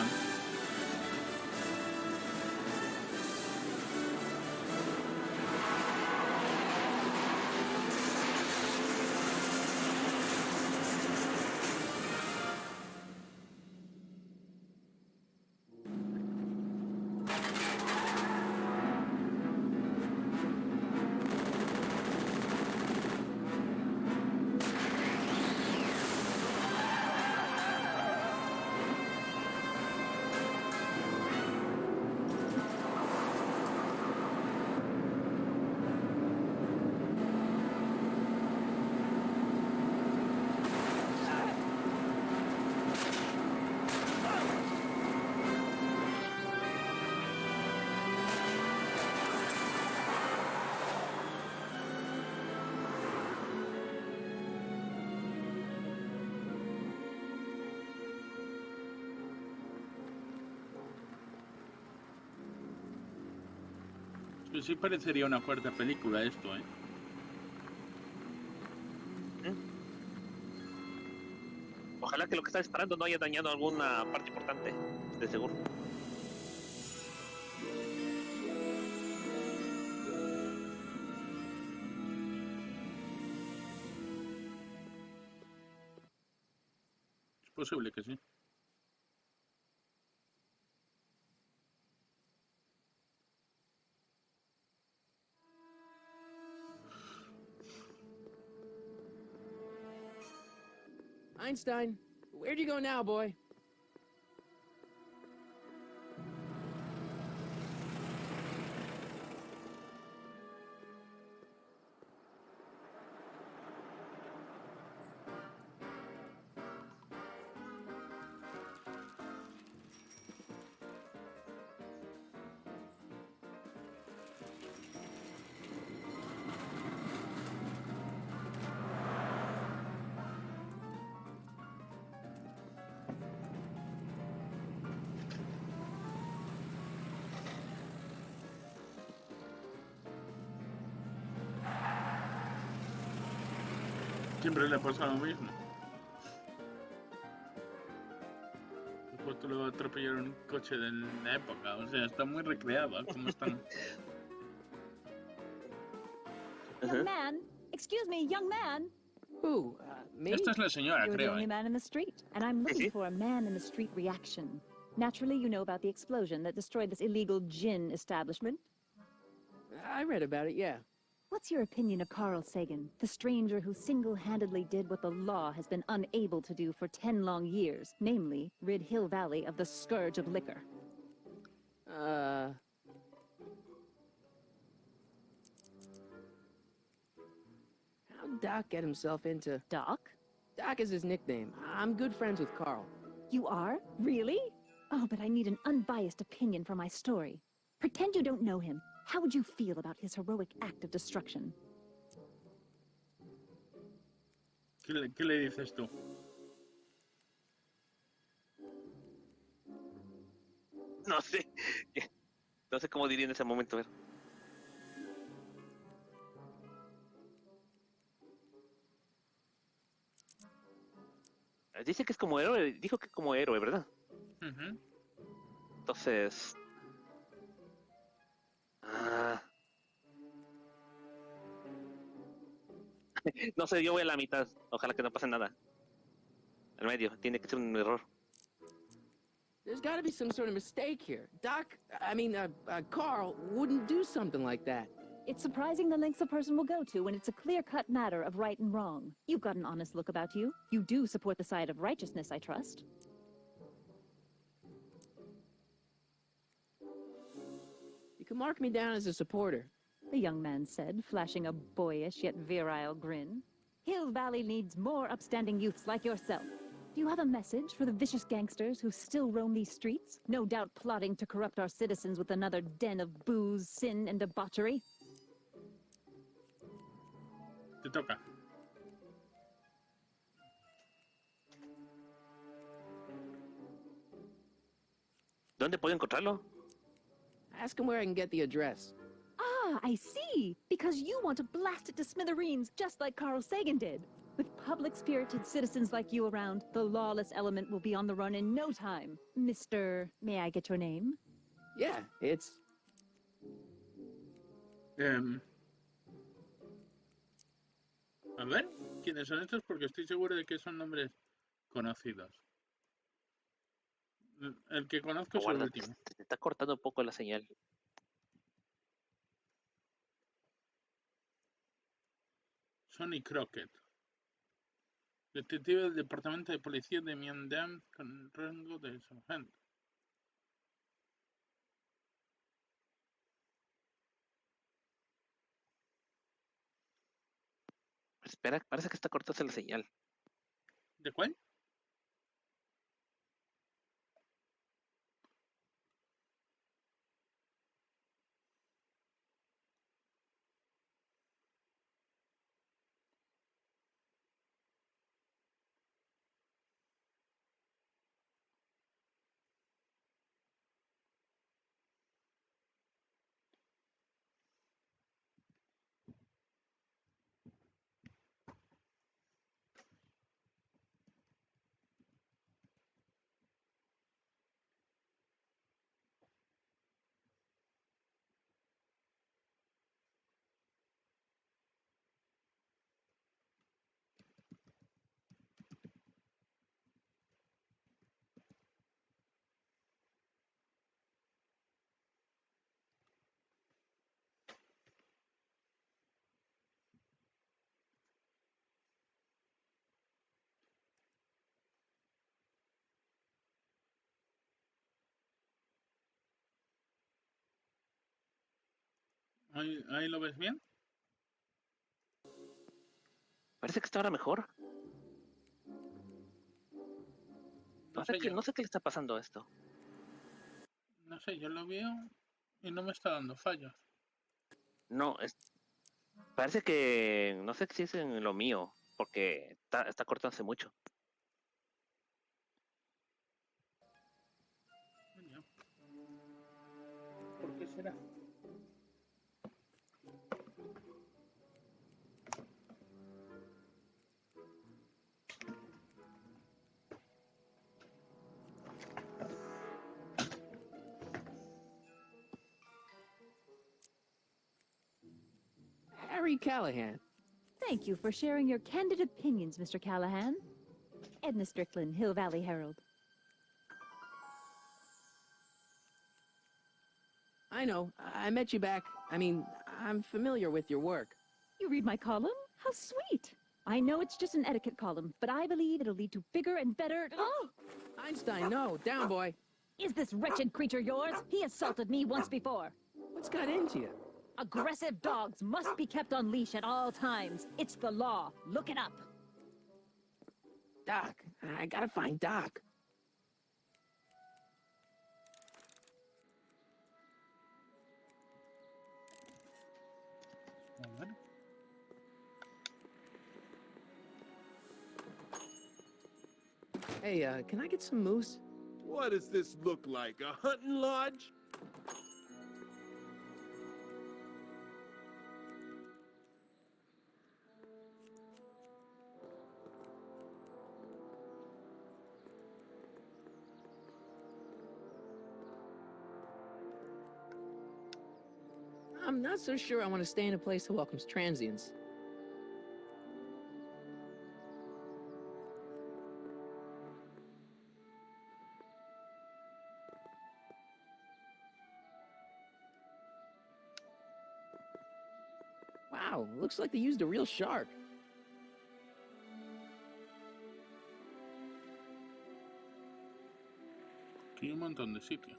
plan. Pues sí parecería una fuerte película esto, ¿eh? Ojalá que lo que está disparando no haya dañado alguna parte importante, de seguro. Es posible que sí. Einstein, where'd you go now, boy? Siempre le pasa lo mismo. Justo lo atropellaron un coche de la época, o sea, está muy recreada como están. Young man, excuse me, young man. Who? Me? Esta es la señora, You're the creo. only man in the street, and I'm looking for a man in the street reaction. Naturally, you know about the explosion that destroyed this illegal gin establishment. I read about it, yeah. What's your opinion of Carl Sagan, the stranger who single-handedly did what the law has been unable to do for 10 long years, namely, rid Hill Valley of the scourge of liquor? How'd Doc get himself into... Doc? Doc is his nickname. I'm good friends with Carl. You are? Really? Oh, but I need an unbiased opinion for my story. Pretend you don't know him. How would you feel about his heroic act of destruction? ¿Qué le dices tú? No sé. No sé cómo diría en ese momento, a ver. Dice que es como héroe, dijo que como héroe, ¿verdad? Entonces... No sé, yo voy a la mitad. Ojalá que no pase nada. Al medio, tiene que ser un error. There's gotta be some sort of mistake here. Doc, Carl wouldn't do something like that. It's surprising the lengths a person will go to when it's a clear-cut matter of right and wrong. You've got an honest look about you. You do support the side of righteousness, I trust. You can mark me down as a supporter. The young man said, flashing a boyish yet virile grin. Hill Valley needs more upstanding youths like yourself. Do you have a message for the vicious gangsters who still roam these streets, no doubt plotting to corrupt our citizens with another den of booze, sin, and debauchery? Te toca. ¿Dónde puedo encontrarlo? Ask him where I can get the address. Ah, I see. Because you want to blast it to smithereens, just like Carl Sagan did. With public-spirited citizens like you around, the lawless element will be on the run in no time. Mr. May I get your name? Yeah, it's... A ver, ¿quiénes son estos? Porque estoy seguro de que son nombres conocidos. El que conozco es el Guarda, último. te está cortando un poco la señal. Sonny Crockett. Detective del Departamento de Policía de Miami con rango de sargento. Espera, parece que está cortándose la señal. ¿De cuál? ¿Ahí lo ves bien? Parece que está ahora mejor. No sé yo. No sé qué le está pasando a esto. No sé, yo lo veo y no me está dando fallos. No, parece que no sé si es en lo mío, porque está cortándose mucho. Coño. ¿Por qué será? Harry Callahan. Thank you for sharing your candid opinions, Mr. Callahan. Edna Strickland, Hill Valley Herald. I know. I met you back. I mean, I'm familiar with your work. You read my column? How sweet! I know it's just an etiquette column, but I believe it'll lead to bigger and better... Oh! Einstein, no. Down, boy. Is this wretched creature yours? He assaulted me once before. What's got into you? Aggressive dogs must be kept on leash at all times. It's the law. Look it up. Doc. I gotta find Doc. A ver. Hey, can I get some moose? What does this look like? A hunting lodge? I'm not so sure I want to stay in a place that welcomes transients. Wow, looks like they used a real shark. Aquí hay un montón de sitios.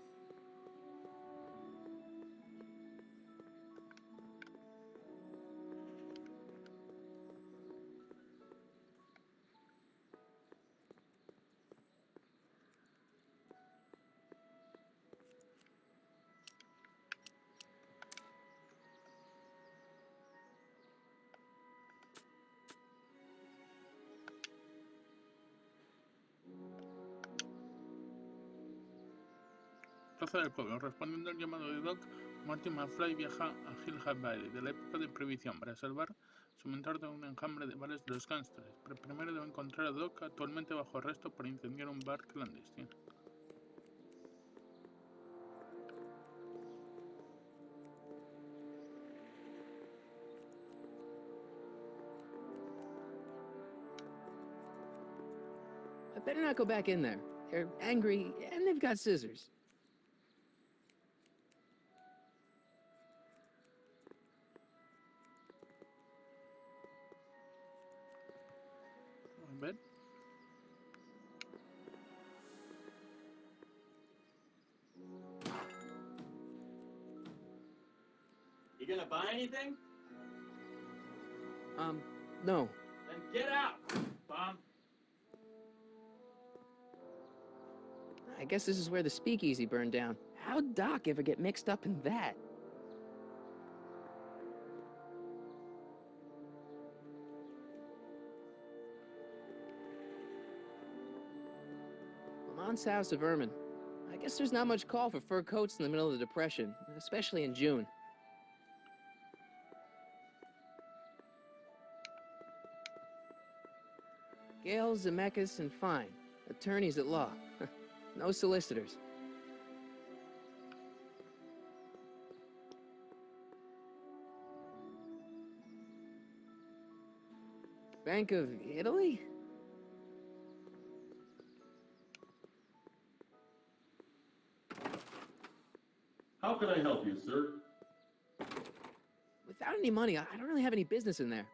Plaza del Pueblo. Respondiendo al llamado de Doc, Marty McFly viaja a Hill Valley de la época de prohibición para salvar Su mentor de un enjambre de bares de los gángsters, pero primero debe encontrar a Doc, actualmente bajo arresto por incendiar un bar clandestino. I better not go back in there. They're angry, and they've got scissors. A ver. You gonna buy anything? No. Then get out, bum. I guess this is where the speakeasy burned down. How'd Doc ever get mixed up in that? Lamont's House of Ermine. I guess there's not much call for fur coats in the middle of the Depression, especially in June. Gale, Zemeckis, and Fine. Attorneys at law. No solicitors. Bank of Italy? How can I help you, sir? Without any money, I don't really have any business in there.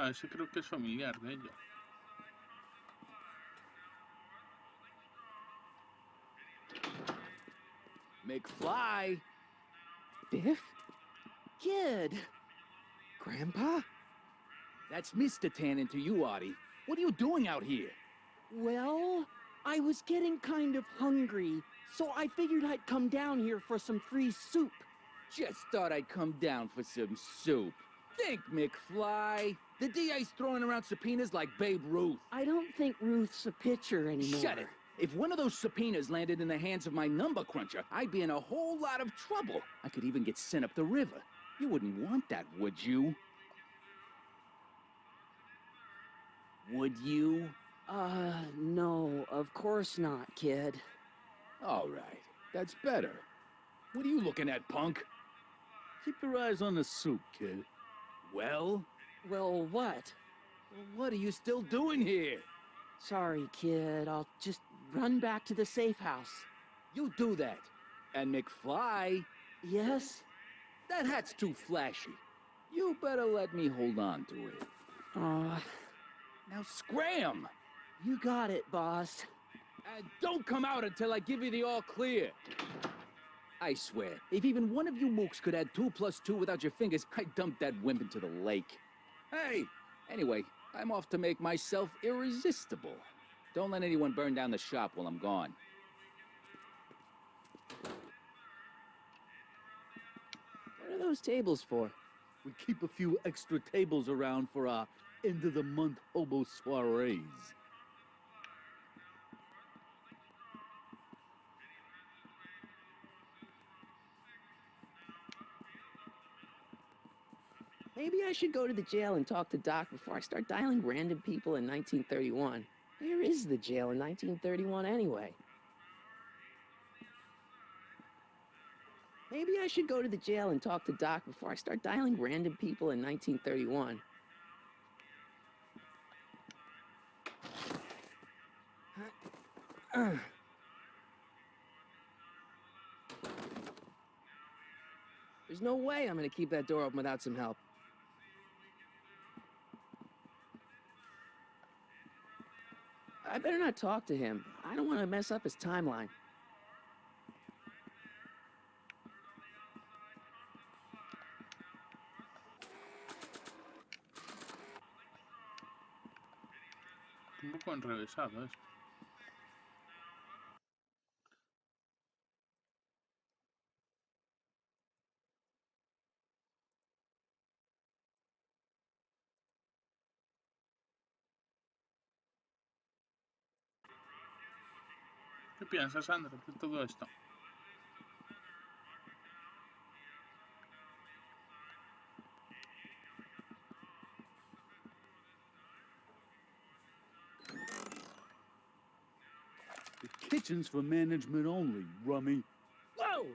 Ah, ese creo que es familiar de ella. McFly! Biff? Kid! Grandpa? That's Mr. Tannen to you, Artie. What are you doing out here? Well, I was getting kind of hungry, so I figured I'd come down here for some free soup. Just thought I'd come down for some soup. Think, McFly. The DA's throwing around subpoenas like Babe Ruth. I don't think Ruth's a pitcher anymore. Shut it. If one of those subpoenas landed in the hands of my number cruncher, I'd be in a whole lot of trouble. I could even get sent up the river. You wouldn't want that, would you? Would you? No, of course not, kid. All right. That's better. What are you looking at, punk? Keep your eyes on the soup, kid. Well? Well, what? What are you still doing here? Sorry, kid. I'll just run back to the safe house. You do that. And McFly, Yes? that hat's too flashy. You better let me hold on to it. Now scram! You got it, boss. And don't come out until I give you the all clear. I swear, if even one of you mooks could add 2 + 2 without your fingers, I'd dump that wimp into the lake. Hey, anyway, I'm off to make myself irresistible. Don't let anyone burn down the shop while I'm gone. What are those tables for? We keep a few extra tables around for our end-of-the-month hobo soirees. Maybe I should go to the jail and talk to Doc before I start dialing random people in 1931. Where is the jail in 1931 anyway? Maybe I should go to the jail and talk to Doc before I start dialing random people in 1931. There's no way I'm gonna keep that door open without some help. I better not talk to him. I don't want to mess up his timeline. un poco enrevesado esto. ¿Qué piensas, Sandra, de todo esto? The kitchen's for management only, rummy. Whoa!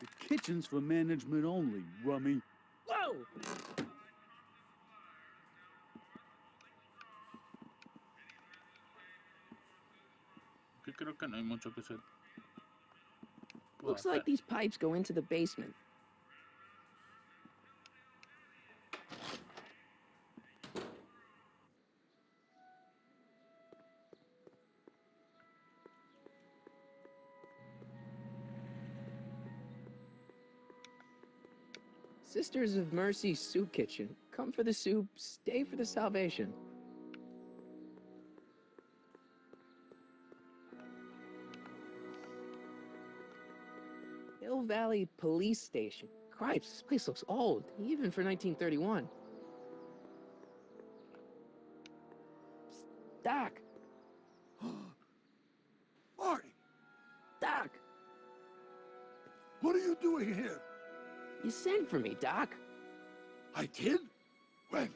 The kitchen's for management only, rummy. Whoa! Que creo que no hay mucho que se pueda Looks hacer. like these pipes go into the basement. Sisters of Mercy Soup Kitchen. Come for the soup, stay for the salvation. Hill Valley Police Station. Cripes, this place looks old, even for 1931. Psst, Doc! Marty, Doc! what are you doing here? You sent for me, Doc. I did? When?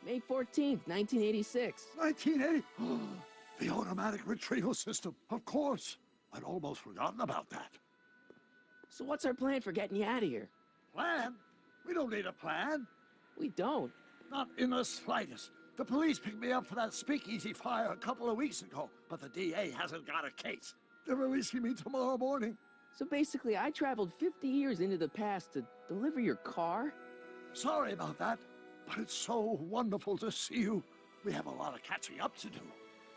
May 14th, 1986. 1980? The automatic retrieval system, of course. I'd almost forgotten about that. So what's our plan for getting you out of here? Plan? We don't need a plan. We don't. Not in the slightest. The police picked me up for that speakeasy fire a couple of weeks ago, but the DA hasn't got a case. They're releasing me tomorrow morning. So basically, I traveled 50 years into the past to deliver your car? Sorry about that, but it's so wonderful to see you. We have a lot of catching up to do.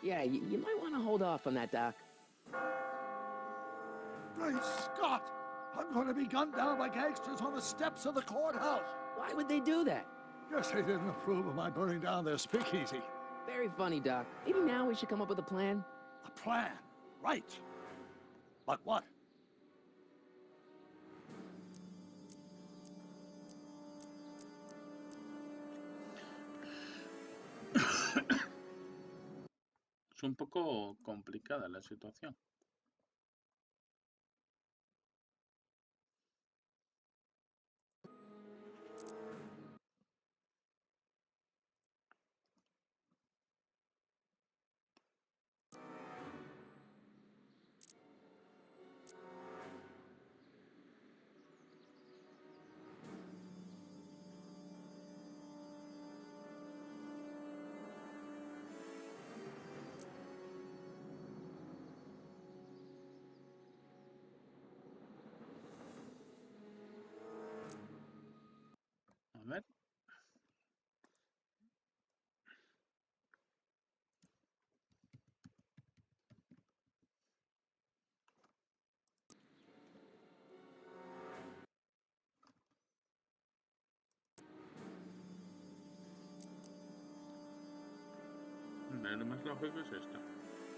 Yeah, you might want to hold off on that, Doc. Great Scott! I'm going to be gunned down by gangsters on the steps of the courthouse. Why would they do that? Guess they didn't approve of my burning down their speakeasy. Very funny, Doc. Maybe now we should come up with a plan. A plan, right. But what? Es un poco complicada la situación. A ver. Lo más lógico es esto.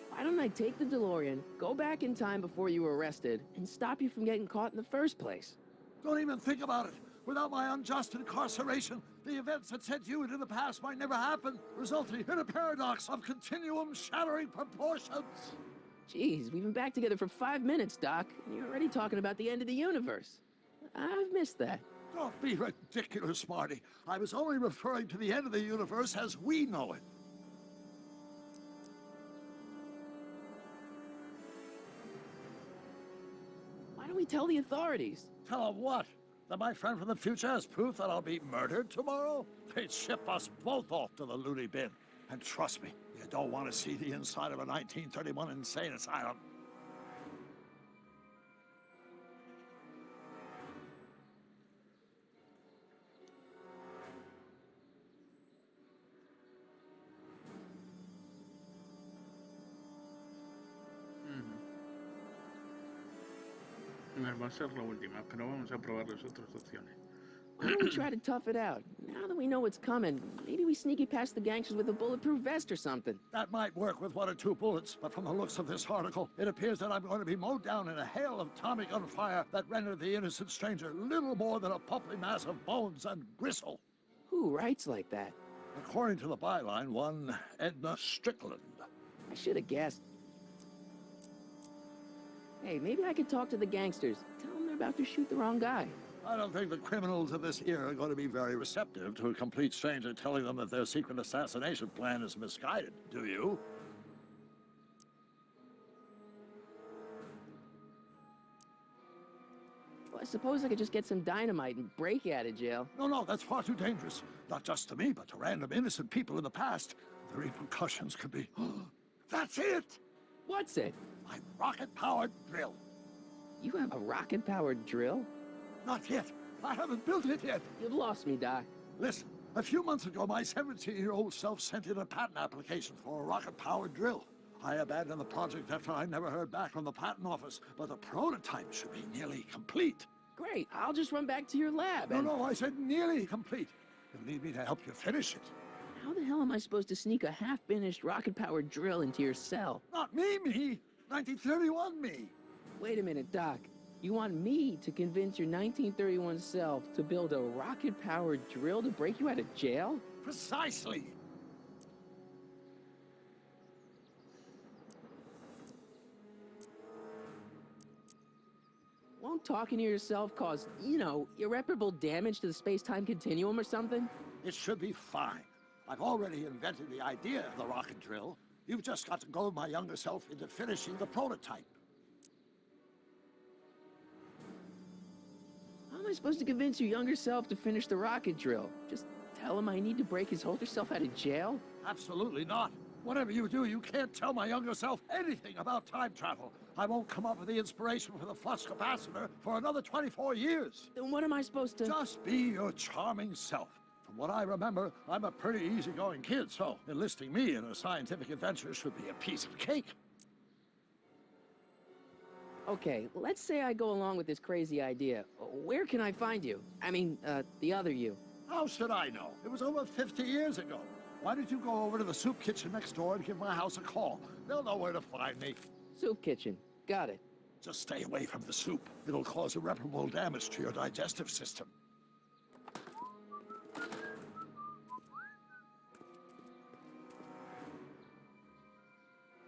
Why don't I take the DeLorean, go back in time before you were arrested, and stop you from getting caught in the first place? Don't even think about it. Without my unjust incarceration, the events that sent you into the past might never happen, resulting in a paradox of continuum-shattering proportions. Jeez, we've been back together for 5 minutes, Doc, and you're already talking about the end of the universe. I've missed that. Don't be ridiculous, Marty. I was only referring to the end of the universe as we know it. Why don't we tell the authorities? Tell them what? That my friend from the future has proof that I'll be murdered tomorrow? They'd ship us both off to the loony bin. And trust me, you don't want to see the inside of a 1931 insane asylum. Va a ser la última, pero vamos a probar las otras opciones. Why don't we try to tough it out? Now that we know what's coming, maybe we sneak it past the gangsters with a bulletproof vest or something. That might work with 1 or 2 bullets, but from the looks of this article, it appears that I'm going to be mowed down in a hail of Tommy gunfire that rendered the innocent stranger little more than a pulpy mass of bones and gristle. Who writes like that? According to the byline, one Edna Strickland. I should have guessed. Hey, maybe I could talk to the gangsters. Tell them they're about to shoot the wrong guy. I don't think the criminals of this era are going to be very receptive to a complete stranger telling them that their secret assassination plan is misguided, do you? Well, I suppose I could just get some dynamite and break you out of jail. No, that's far too dangerous. Not just to me, but to random innocent people in the past. The repercussions could be... That's it! What's it? My rocket-powered drill. You have a rocket-powered drill? Not yet. I haven't built it yet. You've lost me, Doc. Listen, a few months ago, my 17-year-old self sent in a patent application for a rocket-powered drill. I abandoned the project after I never heard back from the patent office, but the prototype should be nearly complete. Great. I'll just run back to your lab and... No, I said nearly complete. You'll need me to help you finish it. How the hell am I supposed to sneak a half-finished rocket-powered drill into your cell? Not me. 1931 me. Wait a minute, Doc. You want me to convince your 1931 self to build a rocket-powered drill to break you out of jail? Precisely. Won't talking to yourself cause, irreparable damage to the space-time continuum or something? It should be fine. I've already invented the idea of the rocket drill. You've just got to goad my younger self into finishing the prototype. How am I supposed to convince your younger self to finish the rocket drill? Just tell him I need to break his older self out of jail? Absolutely not. Whatever you do, you can't tell my younger self anything about time travel. I won't come up with the inspiration for the flux capacitor for another 24 years. Then what am I supposed to... Just be your charming self. From what I remember, I'm a pretty easygoing kid, so enlisting me in a scientific adventure should be a piece of cake. Okay, let's say I go along with this crazy idea. Where can I find you? I mean, the other you. How should I know? It was over 50 years ago. Why don't you go over to the soup kitchen next door and give my house a call? They'll know where to find me. Soup kitchen. Got it. Just stay away from the soup. It'll cause irreparable damage to your digestive system.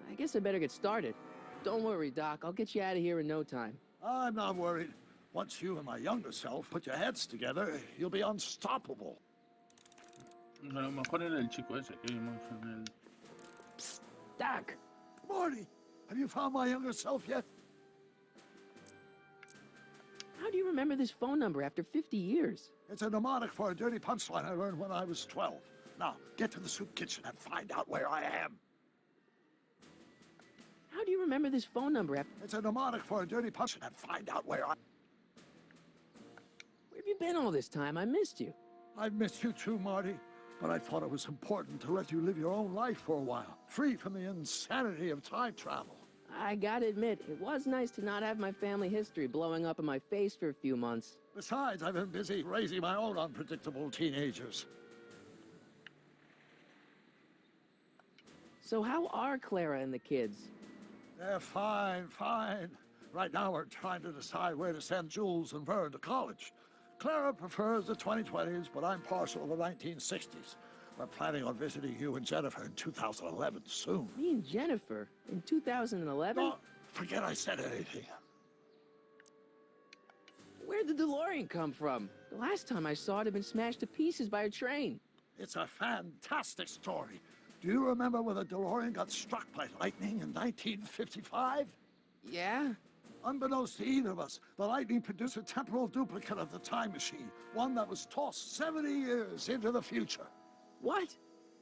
I guess I better get started. Don't worry, Doc. I'll get you out of here in no time. I'm not worried. Once you and my younger self put your heads together, you'll be unstoppable. A lo mejor era el chico ese que vimos en el... Psst, Doc. Marty, have you found my younger self yet? How do you remember this phone number after 50 years? It's a mnemonic for a dirty punchline I learned when I was 12. Now, get to the soup kitchen and find out where I am. How do you remember this phone number after... It's a mnemonic for a dirty punchline and find out where I... Where have you been all this time? I missed you. I've missed you too, Marty. But I thought it was important to let you live your own life for a while, free from the insanity of time travel. I gotta admit, it was nice to not have my family history blowing up in my face for a few months. Besides, I've been busy raising my own unpredictable teenagers. So how are Clara and the kids? They're fine. Right now we're trying to decide where to send Jules and Vern to college. Clara prefers the 2020s, but I'm partial to the 1960s. We're planning on visiting you and Jennifer in 2011 soon. Me and Jennifer? In 2011? Oh, forget I said anything. Where'd the DeLorean come from? The last time I saw it had been smashed to pieces by a train. It's a fantastic story. Do you remember when the DeLorean got struck by lightning in 1955? Yeah? Unbeknownst to either of us, the lightning produced a temporal duplicate of the time machine, one that was tossed 70 years into the future. What?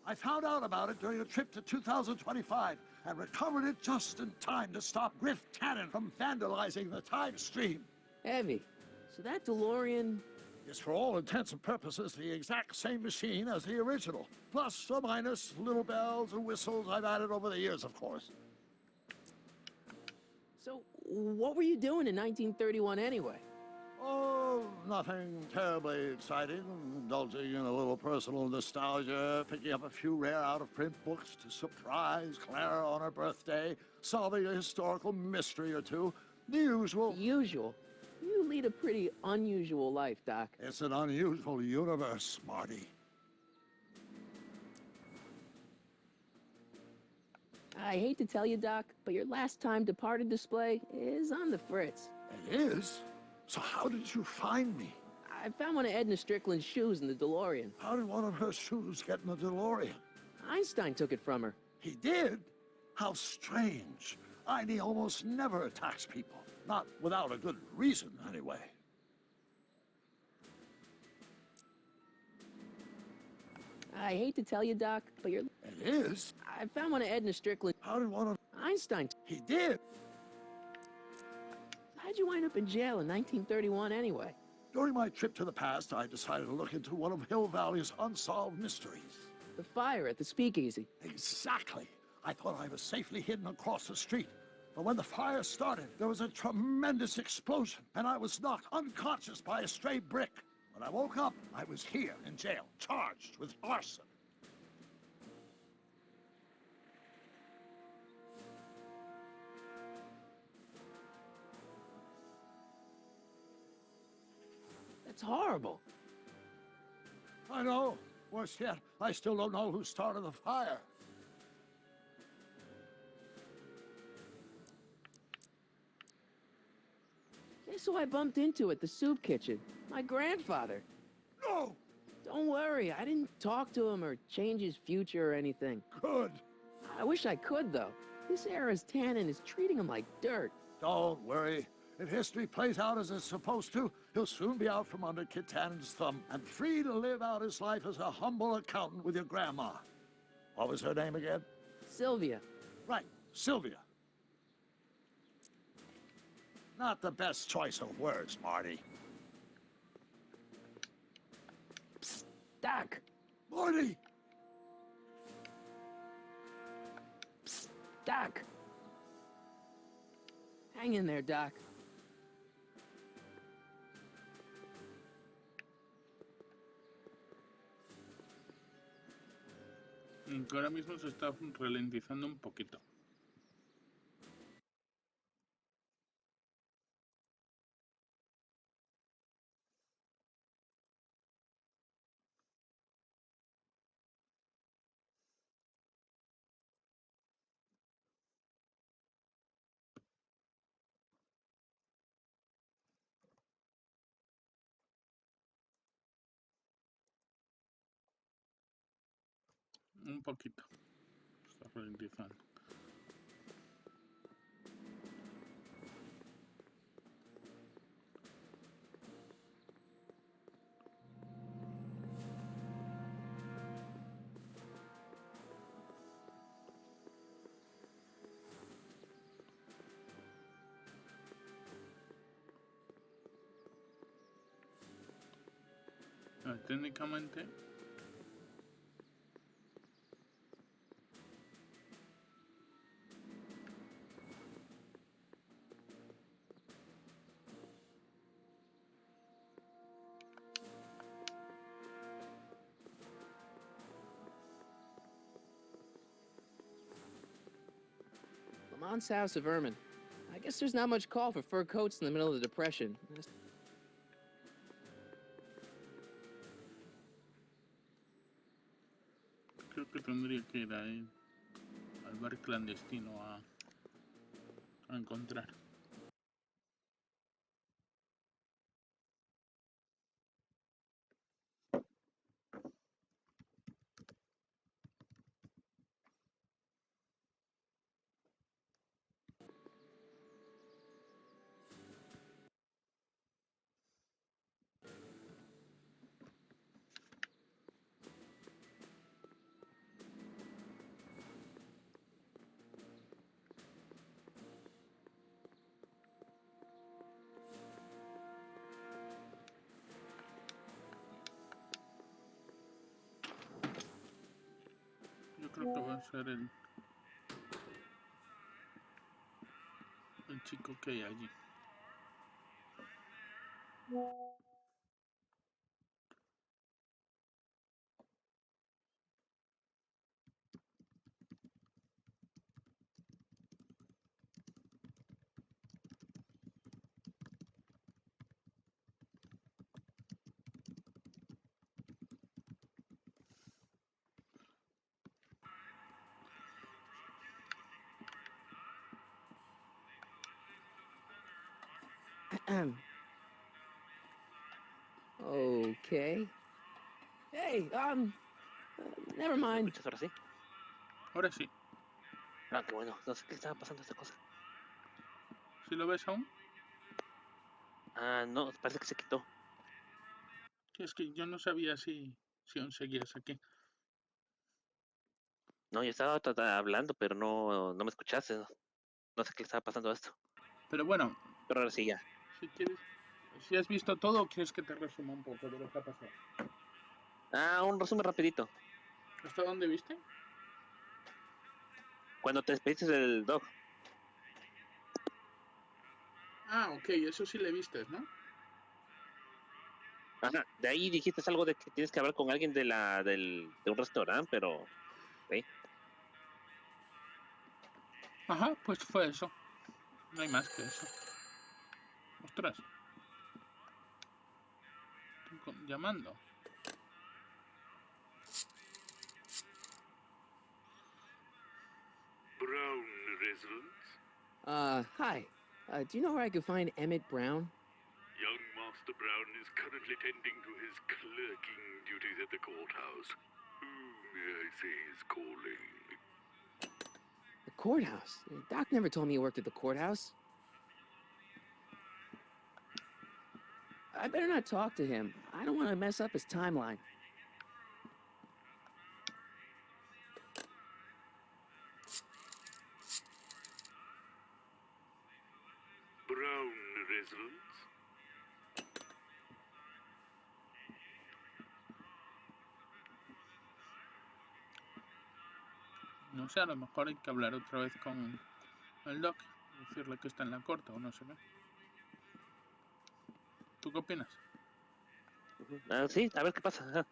I found out about it during a trip to 2025 and recovered it just in time to stop Griff Tannen from vandalizing the time stream. Heavy. So that DeLorean... is for all intents and purposes the exact same machine as the original, plus or minus little bells and whistles I've added over the years, of course. So what were you doing in 1931 anyway? Oh, nothing terribly exciting. Indulging in a little personal nostalgia, picking up a few rare out-of-print books to surprise Clara on her birthday, solving a historical mystery or two. The usual. The usual? You lead a pretty unusual life, Doc. It's an unusual universe, Marty. I hate to tell you, Doc, but your last time departed display is on the fritz. It is? So how did you find me? I found one of Edna Strickland's shoes in the DeLorean. How did one of her shoes get in the DeLorean? Einstein took it from her. He did? How strange. Einstein almost never attacks people. Not without a good reason, anyway. I hate to tell you, Doc, but you're... It is? I found one of Edna Strickland... How did one of... Einstein... He did? How'd you wind up in jail in 1931 anyway? During my trip to the past, I decided to look into one of Hill Valley's unsolved mysteries. The fire at the speakeasy. Exactly. I thought I was safely hidden across the street. But when the fire started, there was a tremendous explosion, and I was knocked unconscious by a stray brick. When I woke up, I was here in jail, charged with arson. That's horrible. I know. Worse yet, I still don't know who started the fire. Guess who I bumped into at the soup kitchen? My grandfather. No! Don't worry, I didn't talk to him or change his future or anything. Good. I wish I could, though. This era's tannin is treating him like dirt. Don't worry. If history plays out as it's supposed to, he'll soon be out from under Kit Tannen's thumb and free to live out his life as a humble accountant with your grandma. What was her name again? Sylvia. Right, Sylvia. Not the best choice of words, Marty. Psst, Doc. Marty! Psst, Doc. Hang in there, Doc. Que ahora mismo se está ralentizando un poquito. Un poquito. Está ralentizando. Técnicamente Lamont's House of Ermine. I guess there's not much call for fur coats in the middle of the Depression. creo que tendría que ir ahí al bar clandestino a encontrar. Yo creo que va a ser el el chico que hay allí. Okay. Hey, never ¿Me mind. escuchas ahora sí? Ahora sí. Ah, qué bueno. No sé qué estaba pasando esta cosa. ¿Sí lo ves aún? Ah, no, parece que se quitó. Sí, es que yo no sabía si aún seguías aquí. No, yo estaba hablando, pero no me escuchaste. No sé qué le estaba pasando a esto. Pero bueno, Pero ahora sí ya. si quieres, si has visto todo, ¿quieres que te resuma un poco de lo que ha pasado? Ah, un resumen rapidito. ¿Hasta dónde viste? Cuando te despediste del dog. Ah, ok, eso sí le viste, ¿no? Ajá, de ahí dijiste algo de que tienes que hablar con alguien de un restaurante, pero... ¿sí? Ajá, pues fue eso. No hay más que eso. Ostras. Están llamando. Brown residence. Hi. Do you know where I could find Emmett Brown? Young Master Brown is currently tending to his clerking duties at the courthouse. Who may I say is calling? The courthouse? Doc never told me he worked at the courthouse. I better not talk to him. I don't want to mess up his timeline. Brown residence. No sé, a lo mejor hay que hablar otra vez con el doc. Decirle que está en la corte o no sé qué. ¿Tú qué opinas? Ah, sí, a ver qué pasa. Ajá.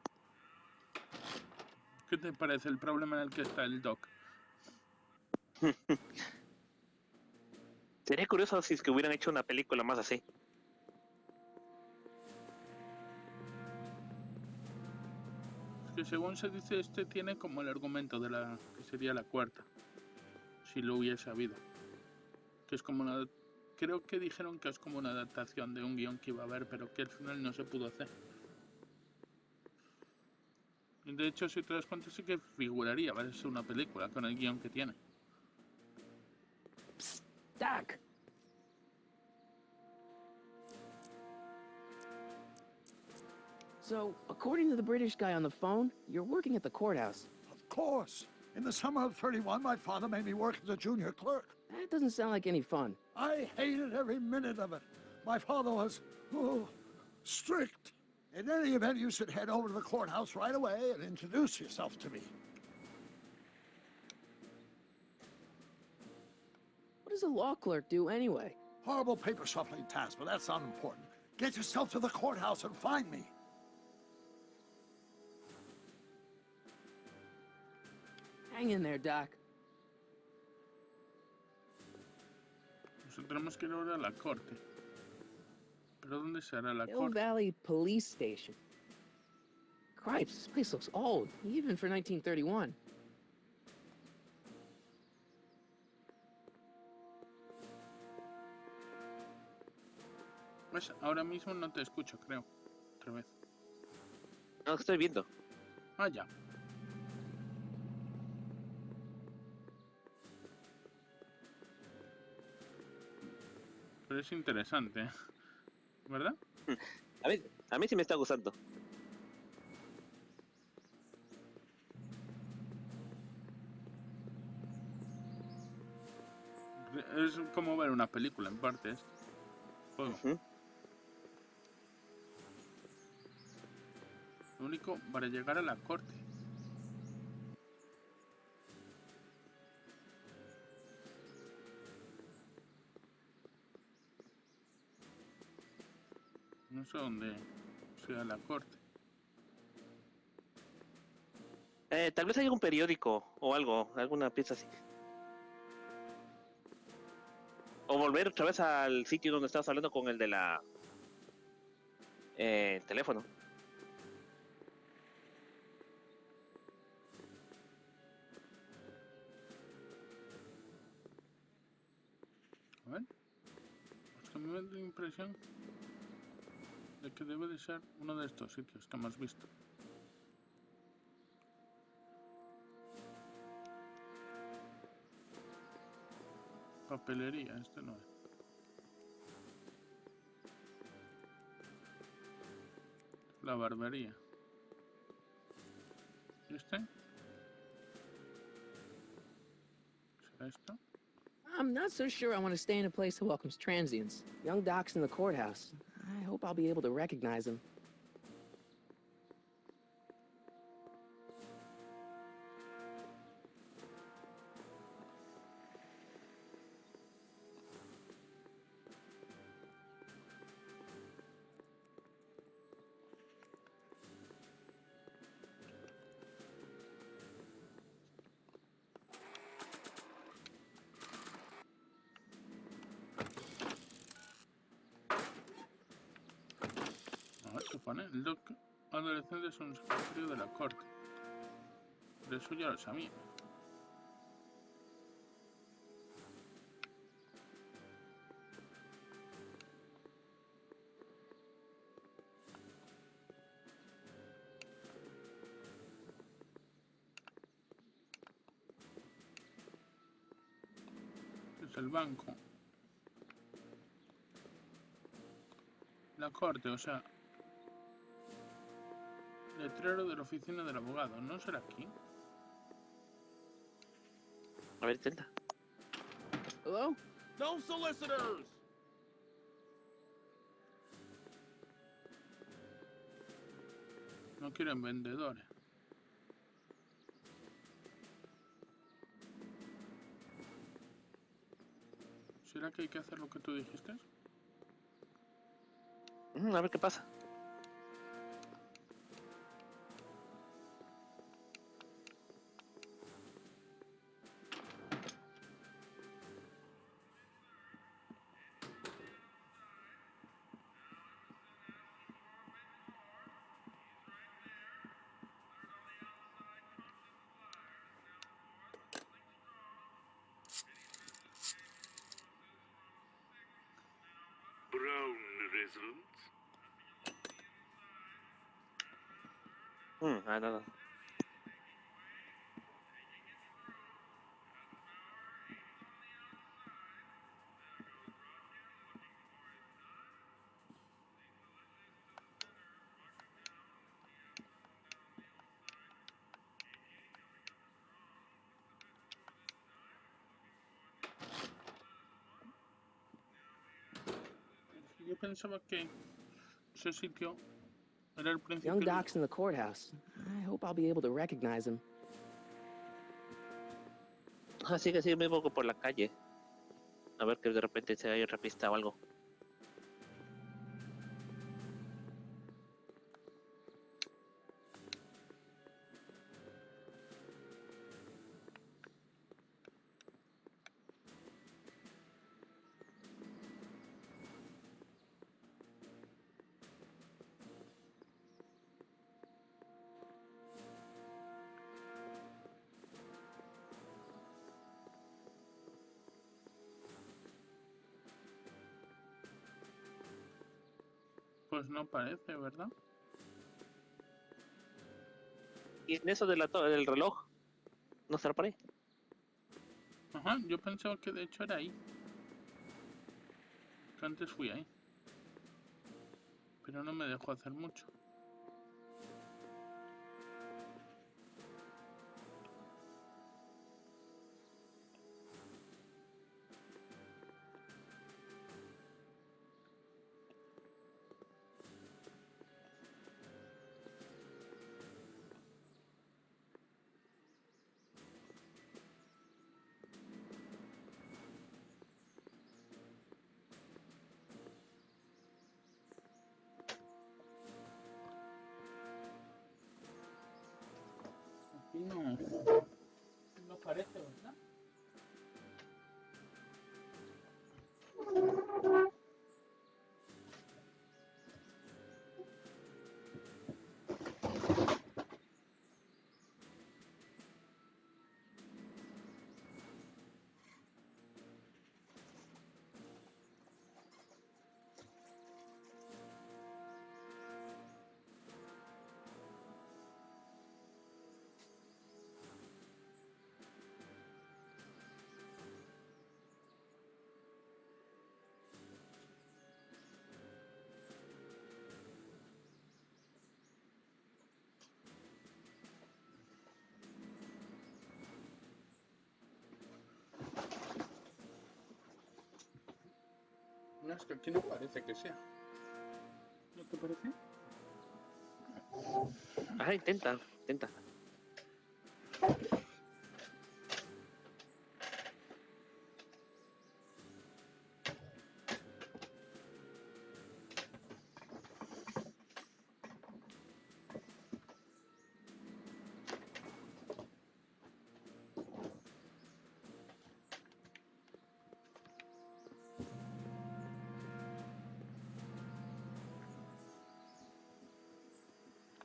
¿Qué te parece el problema en el que está el doc? Sería curioso si es que hubieran hecho una película más así. Es que según se dice, este tiene como el argumento de la que sería la cuarta. Si lo hubiese habido. Que es como una... Creo que dijeron que es como una adaptación de un guión que iba a haber, pero que al final no se pudo hacer. De hecho, si te das cuenta, sí que figuraría verse una película con el guión que tiene. Psst, Doc. So, according to the British guy on the phone, you're working at the courthouse. Of course. In the summer of 31, my father made me work as a junior clerk. That doesn't sound like any fun. I hated every minute of it. My father was, strict. In any event, you should head over to the courthouse right away and introduce yourself to me. What does a law clerk do anyway? Horrible paper shuffling task, but that's not important. Get yourself to the courthouse and find me. Hang in there, Doc. Nosotros tenemos que ir ahora a la corte. ¿Pero dónde será la Hill corte? Valley Police Station. Cripes, this place looks old, even for 1931. Pues ahora mismo no te escucho, creo. Otra vez. No, estoy viendo. Ah, ya. Pero es interesante, ¿verdad? A mí sí me está gustando. Es como ver una película en parte esto. Juego. Lo único, para llegar a la corte. no sé dónde sea la corte. Tal vez haya un periódico o algo, alguna pieza así. O volver otra vez al sitio donde estabas hablando con el de la teléfono. A ver. Es que a mí me da la impresión de que debe de ser uno de estos sitios que hemos visto. Papelería, este no es. La barbería. ¿Y este? ¿Será esto? I'm not so sure I want to stay in a place that welcomes transients. Young Doc's in the courthouse. I hope I'll be able to recognize him. A ver qué pone. El doc adolescente es un secretario de la corte. De eso ya lo sabía. Es el banco. La corte, o sea... Letrero de la oficina del abogado. ¿No será aquí? A ver, intenta. Hello? No solicitors! No quieren vendedores. ¿Será que hay que hacer lo que tú dijiste? A ver qué pasa. Brown residence. Nada. Yo pensaba que ese sitio era el principio. Young Doc's in the courthouse. I hope I'll be able to recognize him. Sigue un poco por la calle. A ver que de repente se hay otra pista o algo. Pues no parece, ¿verdad? Y en eso del reloj, ¿no estará por ahí? Ajá, yo pensaba que de hecho era ahí. Que antes fui ahí. Pero no me dejó hacer mucho. No parece, ¿verdad? No, es que aquí no parece que sea. ¿No te parece? Ah, intenta.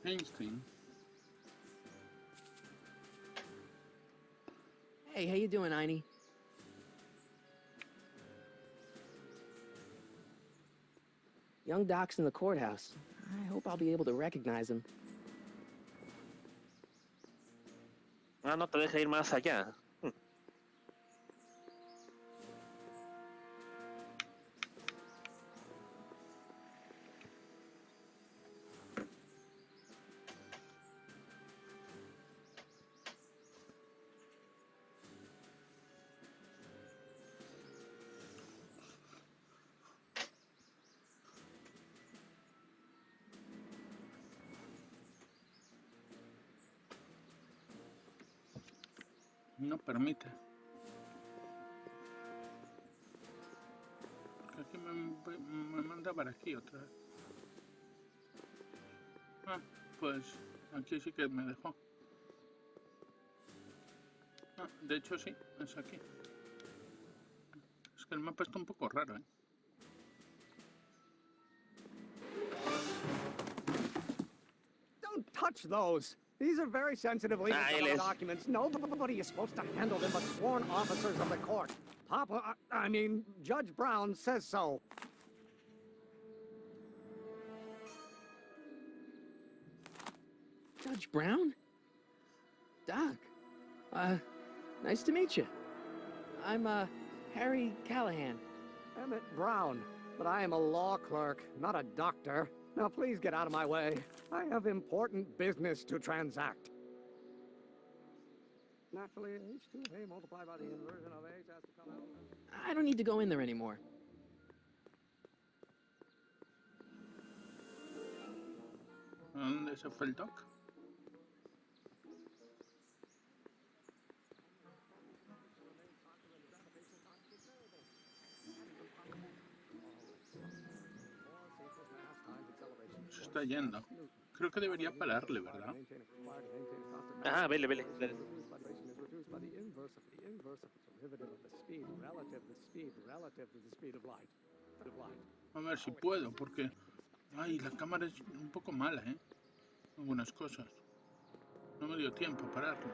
Einstein. Hey, how you doing, Einie? Young Doc's in the courthouse. I hope I'll be able to recognize him. Ah, no te deja ir más allá. No permite. Aquí me manda para aquí otra vez. Ah, pues aquí sí que me dejó. Ah, de hecho sí, es aquí. Es que el mapa está un poco raro, ¿eh? Don't touch those. These are very sensitive legal él es. documents. Nobody is supposed to handle them but sworn officers of the court. Papa, I mean, Judge Brown says so. Judge Brown? Doc. Nice to meet you. I'm, Harry Callahan. Emmett Brown. But I am a law clerk, not a doctor. Now please get out of my way. I have important business to transact. Naturally, H2A multiplied by the inversion of H has to come out. I don't need to go in there anymore. ¿A dónde se fue el doc? Se está yendo. Creo que debería pararle, ¿verdad? Ah, vele. A ver si puedo, porque... Ay, la cámara es un poco mala, ¿eh? Algunas cosas. No me dio tiempo a pararlo.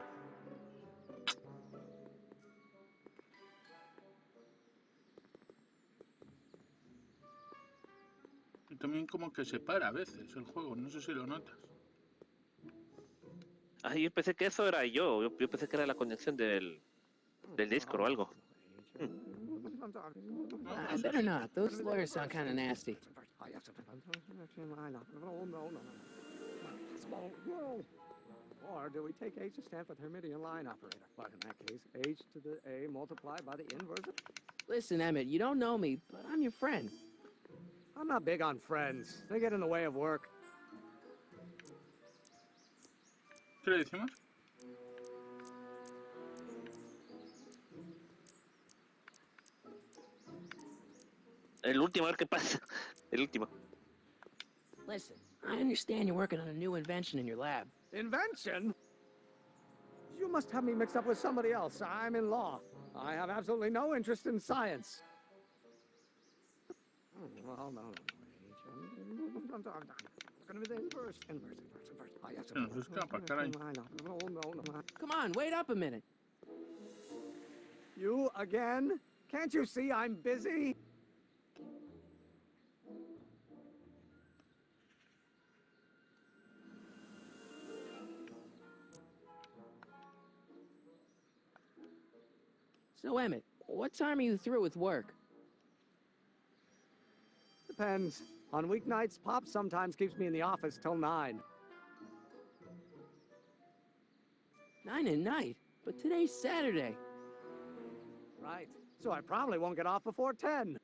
Y también como que se para a veces el juego, no sé si lo notas. Ah, yo pensé que eso era yo. Yo pensé que era la conexión del disco o algo. I better not. Those lawyers sound kind of nasty. Or do we take H to stand for the Hermitian line operator? But in that case, H to the A multiplied by the inverse of... Listen, Emmett, you don't know me, but I'm your friend. I'm not big on friends. They get in the way of work. ¿Qué le decimos? El último, a ver qué pasa. El último. Listen, I understand you're working on a new invention in your lab. Invention? You must have me mixed up with somebody else. I'm in law. I have absolutely no interest in science. Well, no. Gonna be the inverse. Ah, yes. Se nos escapa, caray. Come on, wait up a minute. You again? Can't you see I'm busy? So, Emmett, what time are you through with work? Depends. On weeknights, Pop sometimes keeps me in the office till 9. 9 at night? But today's Saturday. Right. So I probably won't get off before 10.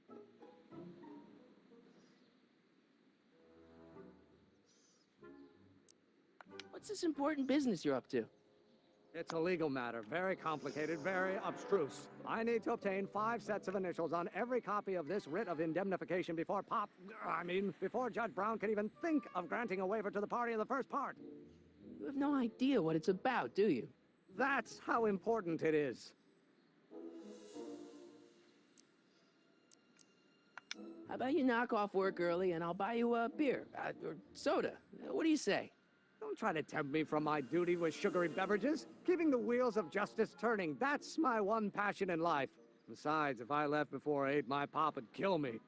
What's this important business you're up to? It's a legal matter, very complicated, very abstruse. I need to obtain 5 sets of initials on every copy of this writ of indemnification before before Judge Brown can even think of granting a waiver to the party in the first part. You have no idea what it's about, do you? That's how important it is. How about you knock off work early and I'll buy you a beer, or soda. What do you say? Don't try to tempt me from my duty with sugary beverages. Keeping the wheels of justice turning, that's my one passion in life. Besides, if I left before 8, my pop would kill me.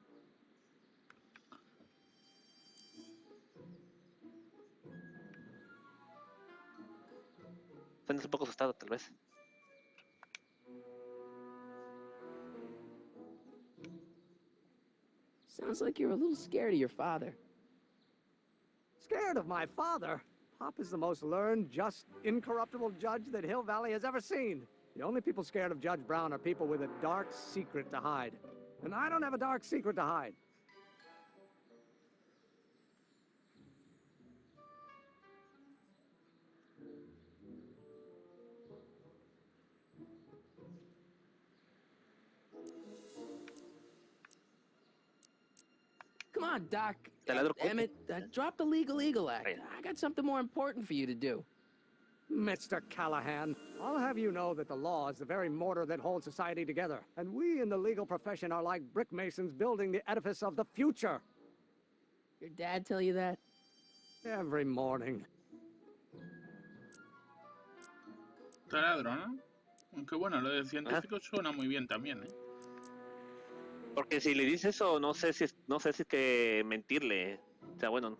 Estás un poco asustado, tal vez. Sounds like you're a little scared of your father. Scared of my father? Pop is the most learned, just, incorruptible judge that Hill Valley has ever seen. The only people scared of Judge Brown are people with a dark secret to hide. And I don't have a dark secret to hide. Come on, Doc. Taladro Emmett, drop the legal eagle act. I got something more important for you to do. Mr. Callahan, I'll have you know that the law is the very mortar that holds society together, and we in the legal profession are like brick masons building the edifice of the future. Your dad tell you that? Every morning. Taladro, ¿no? Aunque bueno, lo de científico suena muy bien también, ¿eh? Porque si le dices eso, no sé si que mentirle. O sea, bueno,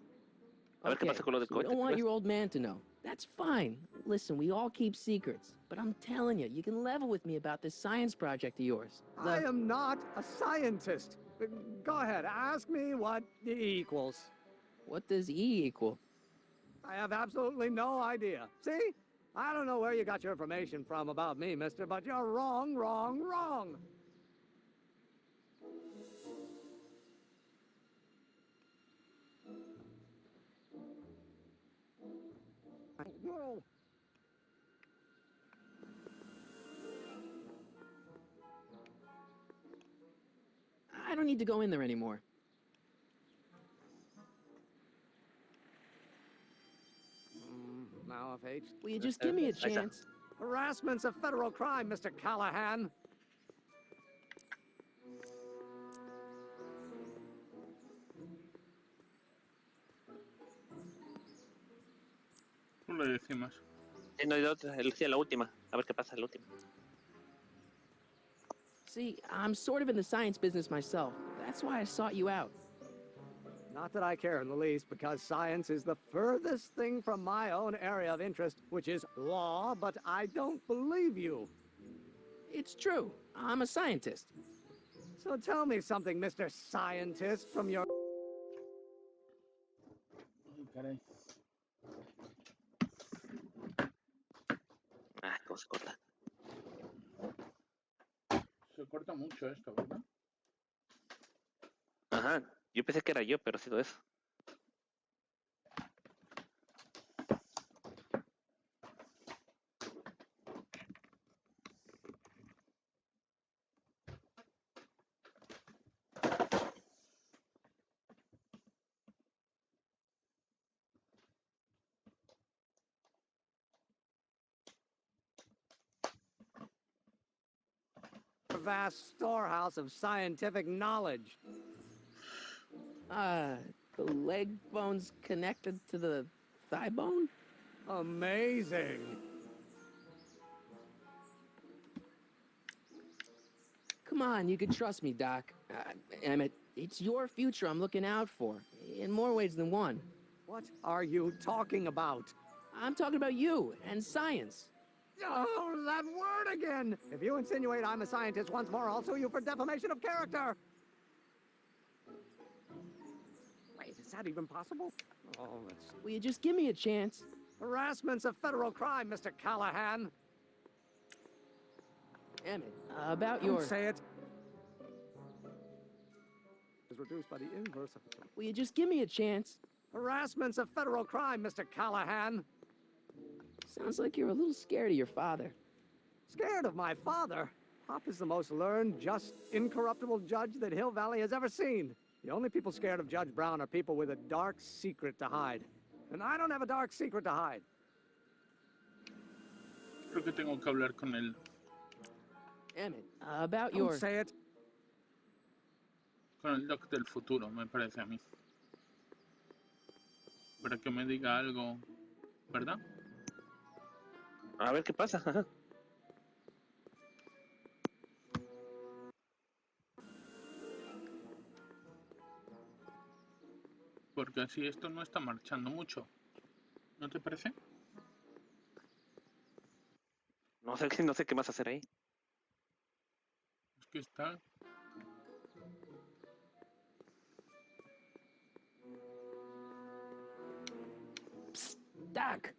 a ver qué pasa con lo del so you cohete. don't want your old man to know. That's fine. Listen, we all keep secrets. But I'm telling you, you can level with me about this science project of yours. I am not a scientist. Go ahead, ask me what E equals. What does E equal? I have absolutely no idea. See? I don't know where you got your information from about me, mister, but you're wrong. Whoa. I don't need to go in there anymore. Now if H... Will you just give me a chance? Harassment's a federal crime, Mr. Callahan. Tú le decimos. Sí, no, yo decía la última. A ver qué pasa la última. See, I'm sort of in the science business myself. That's why I sought you out. Not that I care in the least, because science is the furthest thing from my own area of interest, which is law, but I don't believe you. It's true. I'm a scientist. So tell me something, Mr. Scientist, from your... Ay, caray. Ah, cómo se corta. Se corta mucho esto, ¿verdad? Ajá, yo pensé que era yo, pero ha sido eso. vast storehouse of scientific knowledge. The leg bone's connected to the thigh bone? Amazing. Come on, you can trust me, Doc. Emmett, it's your future I'm looking out for, in more ways than one. What are you talking about? I'm talking about you and science. Oh, that word again! If you insinuate I'm a scientist once more, I'll sue you for defamation of character! Wait, is that even possible? Oh, that's... Will you just give me a chance? Harassment's a federal crime, Mr. Callahan. Emmett, about Don't your... say it. Is reduced by the inverse of... Will you just give me a chance? Harassment's a federal crime, Mr. Callahan. Sounds like you're a little scared of your father. Scared of my father? Pop is the most learned, just, incorruptible judge that Hill Valley has ever seen. The only people scared of Judge Brown are people with a dark secret to hide. And I don't have a dark secret to hide. Creo que tengo que hablar con él. Emmett, about Don't your... say it. Con el Doc del futuro, me parece a mí. Para que me diga algo, ¿verdad? A ver qué pasa. Porque así esto no está marchando mucho. ¿No te parece? No sé qué más hacer ahí. Es que está... Psst, Doc.